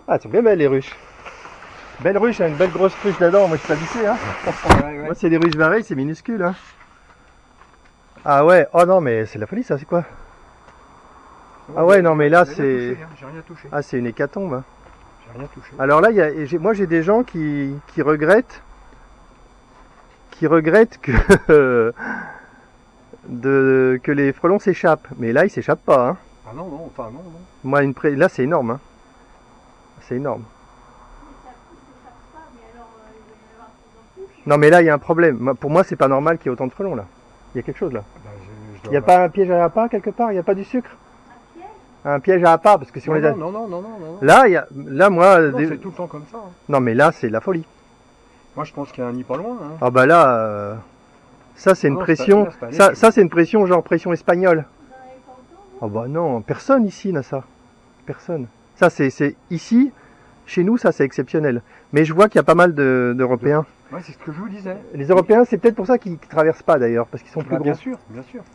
Ah, c'est bien belle les ruches. Belle ruche, hein, une belle grosse ruche là-dedans, moi je suis habitué. Hein. Ouais. Moi c'est des ruches pareilles, c'est minuscule. Hein. Ah ouais, oh non mais c'est la folie ça, c'est quoi? Ah ouais, non mais là c'est... J'ai rien touché. Ah c'est une hécatombe. Hein. J'ai rien touché. Alors là, moi j'ai des gens qui regrettent que, que les frelons s'échappent. Mais là ils s'échappent pas. Hein. Ah non, enfin non. Moi, là c'est énorme. Hein. C'est énorme. Non mais là il y a un problème. Pour moi c'est pas normal qu'il y ait autant de frelons là. Il y a quelque chose là. Il n'y a pas un piège à appât quelque part? Il n'y a pas du sucre? Un piège à appât parce que si on les a... Non. Là, moi... Non, c'est tout le temps comme ça. Hein. Non mais là c'est la folie. Moi je pense qu'il y a un nid pas loin. Hein. Ah bah là, ça c'est une pression... Ça c'est une pression genre pression espagnole. Ah bah non, personne ici n'a ça. Personne. Ça c'est ici, chez nous ça c'est exceptionnel. Mais je vois qu'il y a pas mal d'Européens. Ouais, c'est ce que je vous disais. Les Européens, c'est peut-être pour ça qu'ils traversent pas d'ailleurs, parce qu'ils sont plus gros. Bien sûr.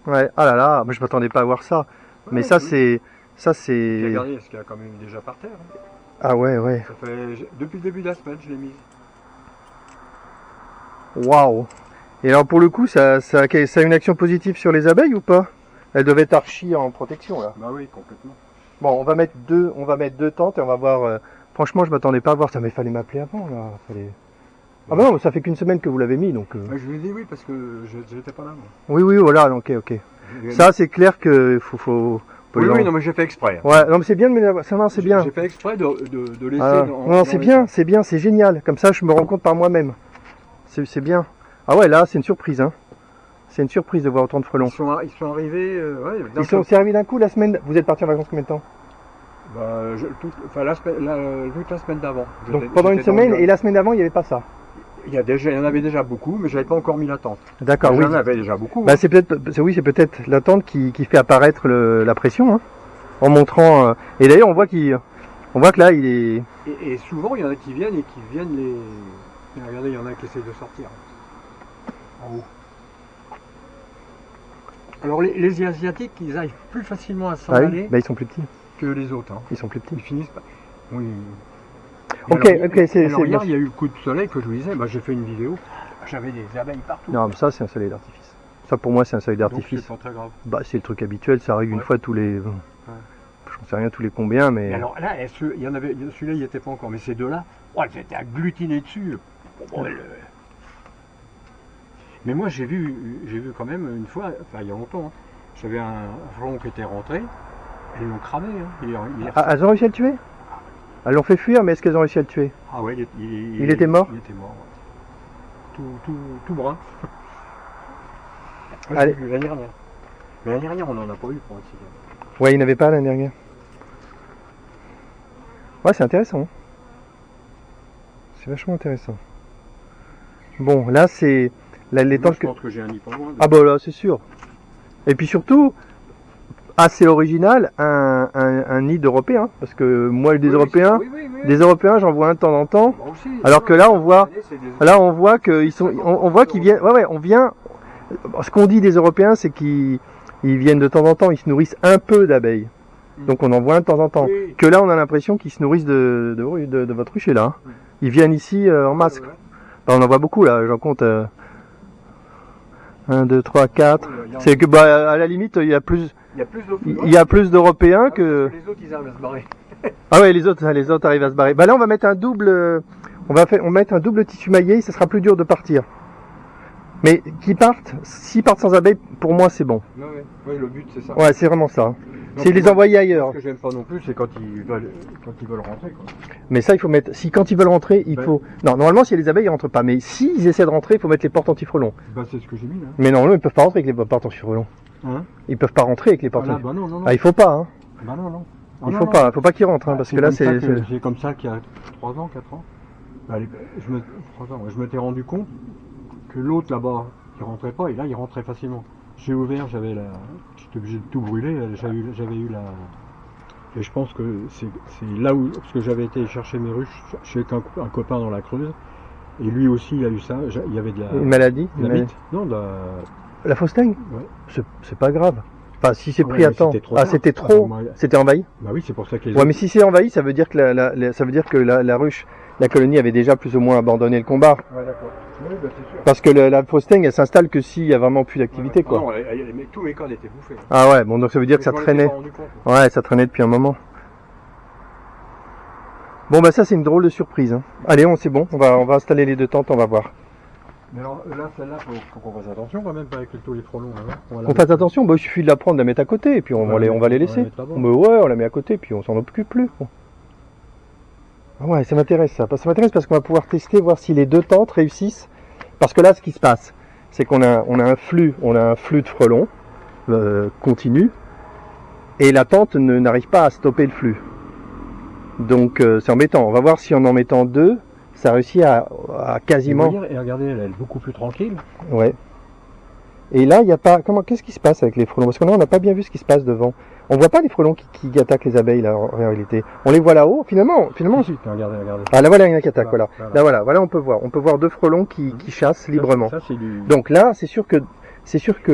Ouais, ah là là, moi je m'attendais pas à voir ça. Ouais, mais ça c'est... Regardez, est-ce qu'il y a quand même déjà par terre. Hein. Ah ouais. Ça fait... Depuis le début de la semaine, je l'ai mise. Waouh. Et alors pour le coup, ça a une action positive sur les abeilles ou pas? Elles doivent être archi en protection là. Bah oui, complètement. Bon, on va mettre deux tentes et on va voir... Franchement, je m'attendais pas à voir ça, mais il fallait m'appeler avant là. Ah bah non, mais ça fait qu'une semaine que vous l'avez mis, donc... Bah, je lui ai dit oui, parce que j'étais pas là, moi. Oui, voilà, ok. Ça, c'est clair que faut oui, non, mais j'ai fait exprès. Ouais, non, mais c'est bien de me... Ça, non, c'est bien. J'ai fait exprès de laisser... non, c'est bien, c'est génial. Comme ça, je me rends compte par moi-même. C'est bien. Ah ouais, là, c'est une surprise, hein. C'est une surprise de voir autant de frelons. Ils sont arrivés... C'est arrivé d'un coup la semaine... Vous êtes parti en vacances combien de temps? Bah, toute la semaine d'avant. Donc pendant une semaine, et la semaine d'avant, il n'y avait pas ça? Il y en avait déjà beaucoup, mais j'avais pas encore mis la tente. D'accord, oui. Il y en avait déjà beaucoup. Bah, c'est peut-être la tente qui fait apparaître la pression, hein, en montrant... Et d'ailleurs, on voit que là, il est... Et souvent, il y en a qui viennent les... Regardez, il y en a qui essayent de sortir. En haut. Alors, les Asiatiques, ils arrivent plus facilement à s'en aller ils sont plus petits. Que les autres. Hein. Ils sont plus petits. Ils finissent pas... Oui. Ok, c'est hier, bien. il y a eu le coup de soleil que je vous disais, bah, j'ai fait une vidéo, j'avais des abeilles partout. Non, mais ça c'est un soleil d'artifice. Ça pour moi c'est un soleil d'artifice. C'est pas très grave. Bah c'est le truc habituel, ça arrive une fois tous les... J'en sais rien tous les combien, mais... Et alors là, il y en avait, celui-là il n'y était pas encore, mais ces deux-là, elles étaient agglutinés dessus. Mais moi j'ai vu quand même une fois, enfin il y a longtemps, hein, j'avais un frelon qui était rentré, elles l'ont cramé. Hein. Elles ont réussi à le tuer? Elles l'ont fait fuir, mais est-ce qu'elles ont réussi à le tuer? Ah ouais, il était mort? Il était mort, ouais. Tout brun. Allez. L'année dernière. Mais l'année dernière, on n'en a pas eu pour un tigre. Ouais, il n'y en avait pas l'année dernière. Ouais, c'est intéressant. C'est vachement intéressant. Bon, là, c'est... les tentes je pense que j'ai un nid pas loin. Ah bah là, c'est sûr. Et puis surtout... assez original, un nid d'Européens, parce que moi des Européens, des Européens j'en vois un de temps en temps, alors que là on voit qu'ils sont, on voit qu'ils viennent, ce qu'on dit des Européens c'est qu'ils viennent de temps en temps, ils se nourrissent un peu d'abeilles, donc on en voit un de temps en temps, que là on a l'impression qu'ils se nourrissent de votre rucher là, ils viennent ici en masse, bah, on en voit beaucoup là, j'en compte 1, 2, 3, 4, c'est que à la limite il y a plus d'Européens que... Les autres, ils arrivent à se barrer. Ah ouais, les autres arrivent à se barrer. Bah là, on va mettre un double... On va mettre un double tissu maillé, ça sera plus dur de partir. Mais s'ils partent sans abeilles, pour moi, c'est bon. Ouais, le but, c'est ça. Ouais, c'est vraiment ça. C'est les envoyer ailleurs. Ce que j'aime pas non plus, c'est quand ils veulent rentrer, quoi. Mais ça, il faut mettre... quand ils veulent rentrer, il faut... Non, normalement, s'il y a les abeilles, ils rentrent pas. Mais s'ils essaient de rentrer, il faut mettre les portes anti-frelons. Bah, c'est ce que j'ai mis, là. Mais normalement, ils peuvent pas rentrer avec les portes anti-frelons. Hein? Ils peuvent pas rentrer avec les portes. Bah non. Ah, il faut pas, hein. Bah non. Il faut pas qu'ils rentrent, hein, parce que là c'est... C'est comme ça qu'il y a 3 ans, 4 ans. Bah, 3 ans, je m'étais rendu compte que l'autre là-bas, il rentrait pas, et là il rentrait facilement. J'ai ouvert, j'étais obligé de tout brûler, j'avais eu la... Et je pense que c'est là où... Parce que j'avais été chercher mes ruches chez un copain dans la Creuse, et lui aussi il a eu ça, il y avait de la... Une maladie? La bite? Non, de la... La fausse teigne? Ouais. C'est pas grave. Enfin, si c'est Ouais, pris à mais temps. c'était trop Ah, tard. c'était trop. Ah, C'était envahi. Bah oui, c'est pour ça qu'ils Ouais, mais si c'est envahi, ça veut dire que ça veut dire que la ruche, la colonie avait déjà plus ou moins abandonné le combat. Ouais, d'accord. Oui, bah c'est sûr. Parce que la postaigne, elle s'installe que s'il y a vraiment plus d'activité, quoi. Non, tous mes cordes étaient bouffés. Ah ouais, bon, donc ça veut dire que ça traînait. Ouais, ça traînait depuis un moment. Bon, bah ça, c'est une drôle de surprise. Hein. Allez, c'est bon, on va installer les 2 tentes, on va voir. Mais alors là, celle-là, faut qu'on fasse attention quand même, pas avec tous les frelons. On fasse attention, bah, il suffit de la prendre, de la mettre à côté, et puis on va les laisser. Bah, ouais, on la met à côté, puis on s'en occupe plus. Bon. Ah ouais, ça m'intéresse ça. Ça m'intéresse parce qu'on va pouvoir tester, voir si les 2 tentes réussissent. Parce que là, ce qui se passe, c'est qu'on a un flux de frelons continu, et la tente n'arrive pas à stopper le flux. Donc c'est embêtant. On va voir si en mettant 2, ça réussit à quasiment. Et regardez, elle est beaucoup plus tranquille. Ouais. Et là, il n'y a pas. Qu'est-ce qui se passe avec les frelons? Parce que là, on n'a pas bien vu ce qui se passe devant. On voit pas les frelons qui attaquent les abeilles là en réalité. On les voit là-haut. Finalement. Si, regardez. Ah là voilà, il y en a qui attaquent. Voilà. Là voilà, on peut voir. On peut voir 2 frelons qui chassent librement. Ça, Donc là, c'est sûr que.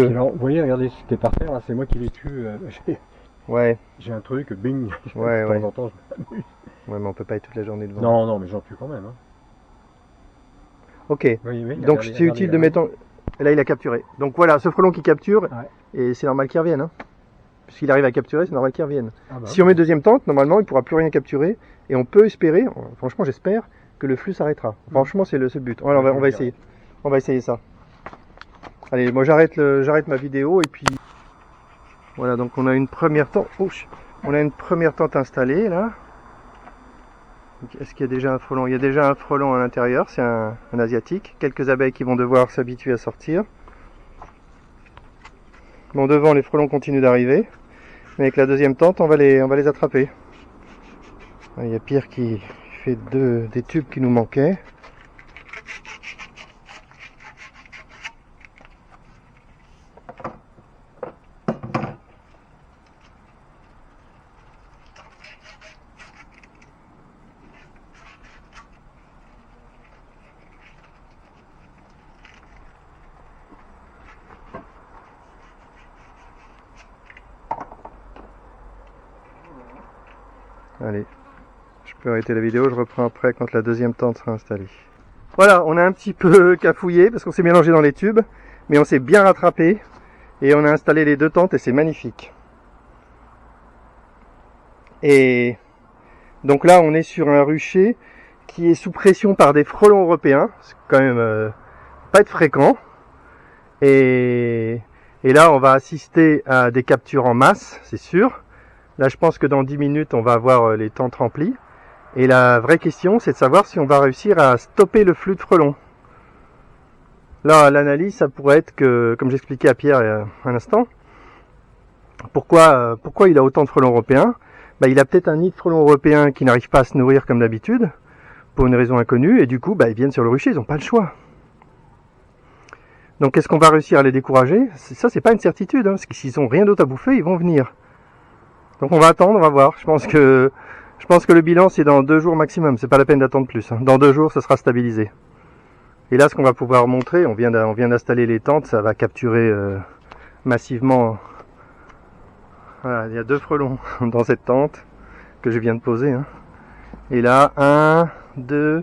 Alors, vous voyez, regardez, c'était par terre. C'est moi qui les tue. Ouais. J'ai un truc, bing. Ouais, de temps en temps, je m'amuse. Ouais, mais on peut pas être toute la journée devant. Non, mais j'en tue quand même. Hein. Ok. Oui, donc c'est utile de mettre. Là, il a capturé. Donc voilà, ce frelon qui capture, ouais. Et c'est normal qu'il revienne. Hein. Puisqu'il arrive à capturer, c'est normal qu'il revienne. Ah bah, si on met 2e tente, normalement, il ne pourra plus rien capturer. Et on peut espérer, franchement, j'espère, que le flux s'arrêtera. Franchement, c'est le but. Alors, on va essayer. On va essayer ça. Allez, moi, j'arrête ma vidéo et puis. Voilà, donc on a une première tente. On a une première tente installée là. Est-ce qu'il y a déjà un frelon? Il y a déjà un frelon à l'intérieur, c'est un asiatique. Quelques abeilles qui vont devoir s'habituer à sortir. Bon, devant, les frelons continuent d'arriver. Mais avec la 2e tente, on va les attraper. Il y a Pierre qui fait des tubes qui nous manquaient. Allez, je peux arrêter la vidéo, je reprends après quand la 2e tente sera installée. Voilà, on a un petit peu cafouillé parce qu'on s'est mélangé dans les tubes, mais on s'est bien rattrapé et on a installé les 2 tentes et c'est magnifique. Et donc là, on est sur un rucher qui est sous pression par des frelons européens, c'est quand même pas être fréquent. Et là, on va assister à des captures en masse, c'est sûr. Là, je pense que dans 10 minutes, on va avoir les tentes remplies. Et la vraie question, c'est de savoir si on va réussir à stopper le flux de frelons. Là, l'analyse, ça pourrait être que, comme j'expliquais à Pierre il y a un instant, pourquoi il a autant de frelons européens? Il a peut-être un nid de frelons européens qui n'arrive pas à se nourrir comme d'habitude, pour une raison inconnue, et du coup, ils viennent sur le rucher, ils n'ont pas le choix. Donc, est-ce qu'on va réussir à les décourager? Ça, c'est pas une certitude, parce que s'ils n'ont rien d'autre à bouffer, ils vont venir. Donc on va attendre, on va voir. Je pense que le bilan c'est dans 2 jours maximum. C'est pas la peine d'attendre plus. Dans 2 jours, ça sera stabilisé. Et là, ce qu'on va pouvoir montrer, on vient d'installer les tentes, ça va capturer massivement. Voilà, il y a 2 frelons dans cette tente que je viens de poser. Hein. Et là, 1, 2,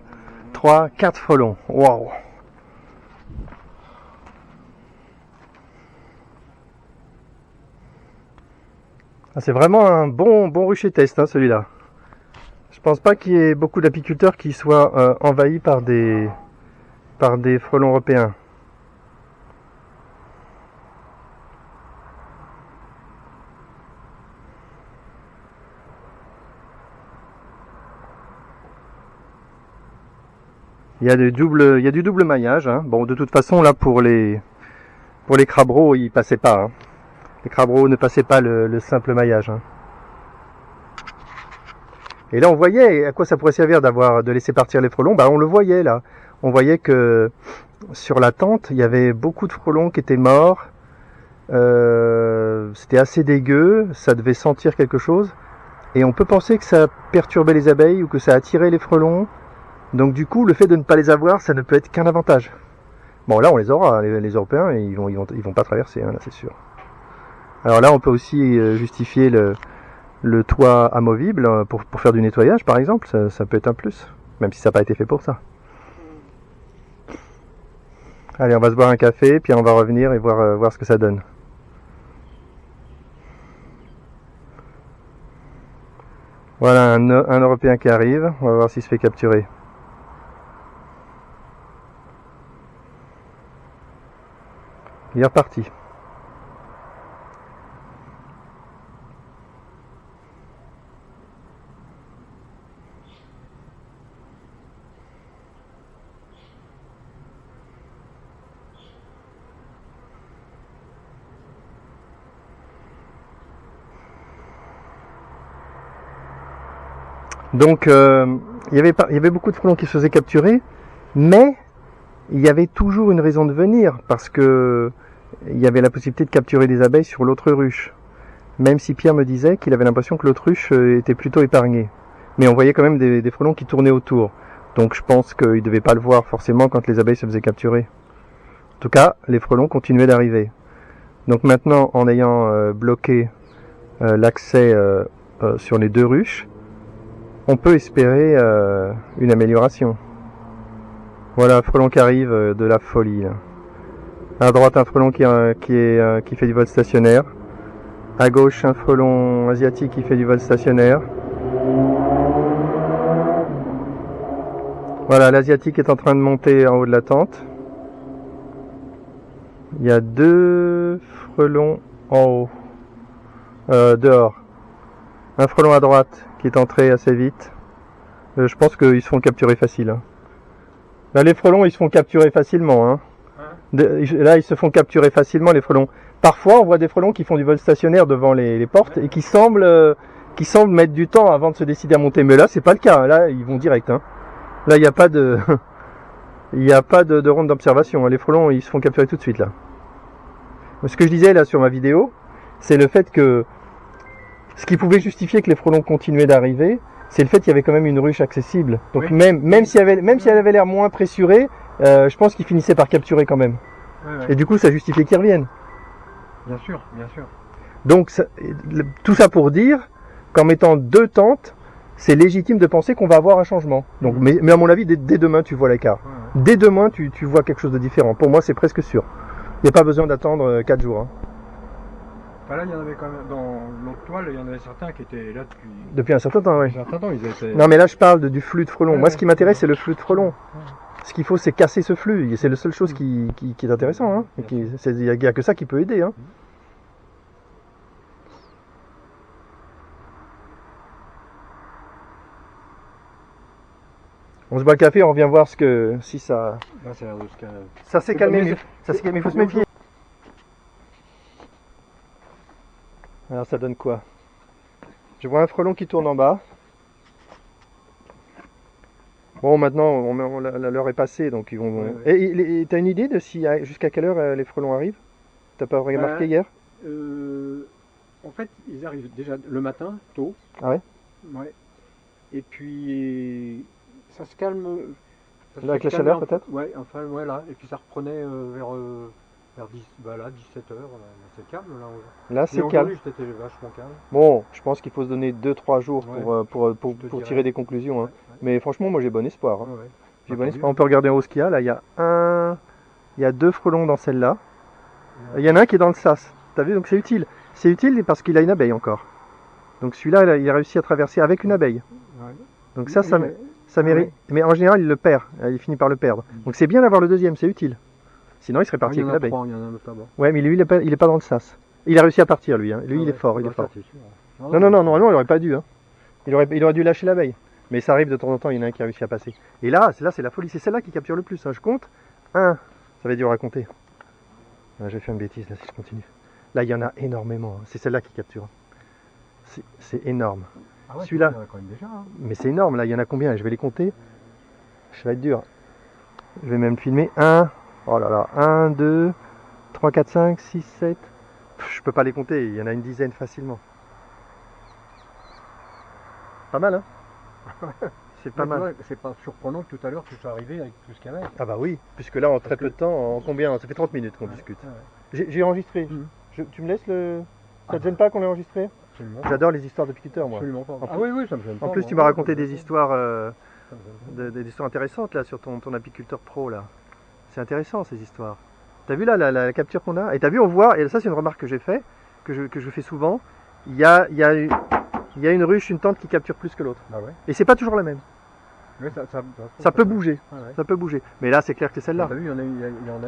3, 4 frelons. Waouh! Ah, c'est vraiment un bon rucher test, hein, celui-là. Je pense pas qu'il y ait beaucoup d'apiculteurs qui soient envahis par des frelons européens. Il y a du double maillage. Hein. Bon, de toute façon, là, pour les crabreaux, ils passaient pas. Hein. Les crabreaux ne passaient pas le simple maillage. Hein. Et là, on voyait à quoi ça pourrait servir de laisser partir les frelons. On le voyait là. On voyait que sur la tente, il y avait beaucoup de frelons qui étaient morts. C'était assez dégueu. Ça devait sentir quelque chose. Et on peut penser que ça perturbait les abeilles ou que ça attirait les frelons. Donc du coup, le fait de ne pas les avoir, ça ne peut être qu'un avantage. Bon, là, on les aura. Les Européens, ils vont pas traverser, hein, là, c'est sûr. Alors là, on peut aussi justifier le toit amovible pour faire du nettoyage, par exemple. Ça peut être un plus, même si ça n'a pas été fait pour ça. Allez, on va se boire un café, puis on va revenir et voir ce que ça donne. Voilà un Européen qui arrive, on va voir s'il se fait capturer. Il est reparti. Donc il y avait beaucoup de frelons qui se faisaient capturer, mais il y avait toujours une raison de venir, parce que il y avait la possibilité de capturer des abeilles sur l'autre ruche. Même si Pierre me disait qu'il avait l'impression que l'autre ruche était plutôt épargnée. Mais on voyait quand même des frelons qui tournaient autour. Donc je pense qu'il ne devait pas le voir forcément quand les abeilles se faisaient capturer. En tout cas, les frelons continuaient d'arriver. Donc maintenant, en ayant bloqué l'accès sur les deux ruches, on peut espérer une amélioration. Voilà un frelon qui arrive de la folie. Là. À droite, un frelon qui fait du vol stationnaire. À gauche, un frelon asiatique qui fait du vol stationnaire. Voilà, l'asiatique est en train de monter en haut de la tente. Il y a deux frelons en haut, dehors. Un frelon à droite qui est entré assez vite. Je pense qu'ils se font capturer facile. Hein. Là, les frelons, ils se font capturer facilement. Hein. Là, ils se font capturer facilement, les frelons. Parfois, on voit des frelons qui font du vol stationnaire devant les portes et qui semblent mettre du temps avant de se décider à monter. Mais là, c'est pas le cas. Là, ils vont direct. Hein. Là, il n'y a pas de, de ronde d'observation. Hein. Les frelons, ils se font capturer tout de suite là. Ce que je disais là sur ma vidéo, c'est le fait que ce qui pouvait justifier que les frelons continuaient d'arriver, c'est le fait qu'il y avait quand même une ruche accessible. Donc oui. même si elle avait l'air moins pressurée, je pense qu'ils finissaient par capturer quand même. Ouais, ouais. Et du coup, ça justifiait qu'ils reviennent. Bien sûr, bien sûr. Donc tout ça pour dire qu'en mettant deux tentes, c'est légitime de penser qu'on va avoir un changement. Donc, mais à mon avis, dès demain, tu vois l'écart. Ouais. Dès demain, tu vois quelque chose de différent. Pour moi, c'est presque sûr. Il n'y a pas besoin d'attendre 4 jours. Hein. Enfin, là, il y en avait quand même, dans l'autre toile, il y en avait certains qui étaient là depuis un certain temps, oui. Depuis un certain temps, ils étaient... Non, mais là, je parle du flux de frelons. Moi, ce qui m'intéresse, c'est le flux de frelons. Ce qu'il faut, c'est casser ce flux. C'est la seule chose qui est intéressant. Hein. Il n'y a que ça qui peut aider. Hein. On se boit le café, on revient voir si ça. Là, ça s'est calmé. Ça s'est calmé, il faut se méfier. Alors ça donne quoi? Je vois un frelon qui tourne en bas. Bon, maintenant l'heure est passée, donc ils vont. Ouais. Et t'as une idée de jusqu'à quelle heure les frelons arrivent? T'as pas remarqué hier? En fait, ils arrivent déjà le matin, tôt. Ah ouais? Ouais. Et puis ça se calme. Là, avec la chaleur peut-être? Ouais, enfin voilà. Et puis ça reprenait vers 17h. C'est calme là. Là c'est calme. C'était vachement calme. Bon, je pense qu'il faut se donner 2-3 jours pour tirer des conclusions. Hein. Ouais. Mais franchement, moi j'ai bon espoir. Hein. Ouais. J'ai bon espoir. On peut regarder en haut ce qu'il y a. Là, il y a 2 frelons dans celle-là. Il y en a un qui est dans le sas. T'as vu? Donc c'est utile. C'est utile parce qu'il a une abeille encore. Donc celui-là, il a réussi à traverser avec une abeille. Ouais. Donc ça mérite. Ouais. Mais en général, il le perd. Il finit par le perdre. Donc c'est bien d'avoir le deuxième, c'est utile. Sinon, il serait parti avec une abeille. Il y en a un autre là-bas. Ouais, mais lui, il est pas dans le sas. Il a réussi à partir, lui. Hein. Lui, il est fort. Il est fort. Non, normalement, il aurait pas dû. Hein. Il aurait dû lâcher l'abeille. Mais ça arrive de temps en temps, il y en a un qui a réussi à passer. Et là, c'est la folie. C'est celle-là qui capture le plus. Hein. Je compte. 1. Ça va être dur à compter. Ah, j'ai fait une bêtise là si je continue. Là, il y en a énormément. Hein. C'est celle-là qui capture. C'est énorme. Ah ouais, celui-là. Quand même déjà, hein. Mais c'est énorme. Là, il y en a combien? Je vais les compter. Ça va être dur. Je vais même filmer. 1. Oh là là. 1, 2, 3, 4, 5, 6, 7. Je peux pas les compter. Il y en a une dizaine facilement. Pas mal, hein? C'est pas mal. C'est pas surprenant que tout à l'heure tu sois arrivé avec tout ce qu'il y avait. Ah bah oui, puisque là en très peu de temps, en combien? Ça fait 30 minutes qu'on discute. Ouais. J'ai enregistré. Tu me laisses le... Ça te gêne pas qu'on ait enregistré? Absolument. J'adore les histoires d'apiculteurs, moi. Absolument pas. En Ah oui, oui, ça me gêne pas. En plus, moi. tu m'as raconté des Ça histoires, me gêne pas. des histoires intéressantes là sur ton apiculteur pro là. C'est intéressant ces histoires. T'as vu là la capture qu'on a? Et t'as vu, on voit, et ça c'est une remarque que j'ai fait, que je fais souvent. Il y a une ruche, une tente qui capture plus que l'autre. Ah ouais. Et c'est pas toujours la même. Oui, Ça peut bouger. Ah ouais. Ça peut bouger. Mais là, c'est clair que c'est celle-là. T'as vu, il y en a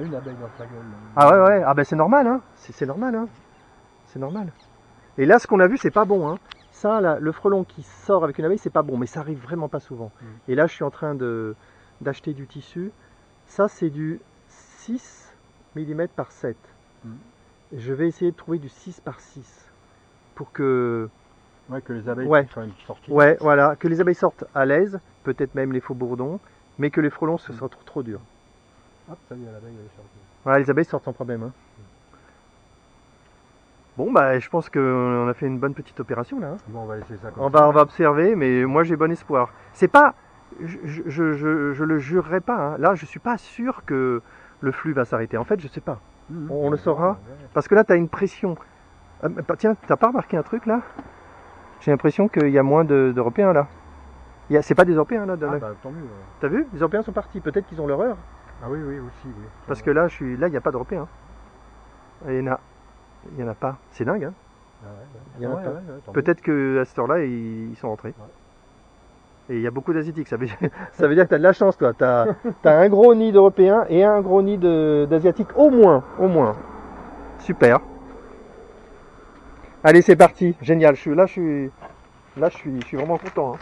une abeille dans sa gueule. Ah ouais, ouais. Ah ben c'est normal, hein. C'est normal, hein. C'est normal. Et là, ce qu'on a vu, c'est pas bon, hein. Ça, là, le frelon qui sort avec une abeille, c'est pas bon. Mais ça arrive vraiment pas souvent. Et là, je suis en train d'acheter du tissu. Ça, c'est du 6 mm par 7. Je vais essayer de trouver du 6 par 6 pour que... Ouais, que les abeilles Ouais. puissent quand même sortir. Ouais, voilà, que les abeilles sortent à l'aise, peut-être même les faux bourdons, mais que les frelons ce soit trop dur. Hop, ça y est, l'abeille elle est sortie. Voilà, les abeilles sortent sans problème. Hein. Bon, bah, je pense qu'on a fait une bonne petite opération là. Hein. Bon, on va laisser ça comme On ça. va observer, mais moi j'ai bon espoir. C'est pas, je le jurerai pas. Hein. Là, je suis pas sûr que le flux va s'arrêter. En fait, je sais pas. On le saura. Parce que là, tu as une pression. Tiens, t'as pas remarqué un truc là? J'ai l'impression qu'il y a moins d'Européens là. C'est pas des Européens là. Ah, bah, tant mieux. T'as vu? Les Européens sont partis. Peut-être qu'ils ont leur heure. Ah oui, oui, aussi. Oui. Parce que là, il n'y a pas d'Européens. Il y en a pas. C'est dingue. Hein? Ah ouais, Il y en a pas. tant Peut-être qu'à cette heure-là, ils sont rentrés. Ouais. Et il y a beaucoup d'Asiatiques. Ça veut dire que tu as de la chance, toi. Tu as un gros nid d'Européens et un gros nid d'Asiatiques. Au moins. Super. Allez, c'est parti. Génial. Je suis vraiment content. Hein.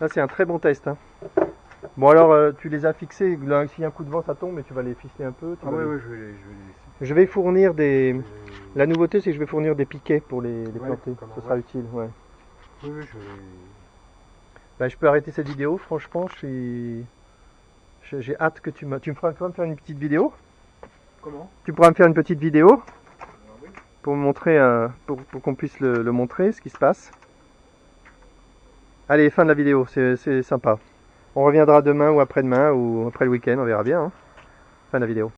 Là, c'est un très bon test. Hein. Bon, alors, tu les as fixés. Là, s'il y a un coup de vent, ça tombe, mais tu vas les ficeler un peu. Ah oui, oui, je vais fournir des... La nouveauté, c'est que je vais fournir des piquets pour les planter. Ce sera utile. Ouais. Oui, oui, je vais... Bah, je peux arrêter cette vidéo. Franchement, j'ai hâte que tu me feras me faire une petite vidéo. Comment? Tu pourras me faire une petite vidéo pour me montrer, pour qu'on puisse le montrer, ce qui se passe. Allez, fin de la vidéo, c'est sympa. On reviendra demain ou après-demain ou après le week-end, on verra bien. Hein. Fin de la vidéo.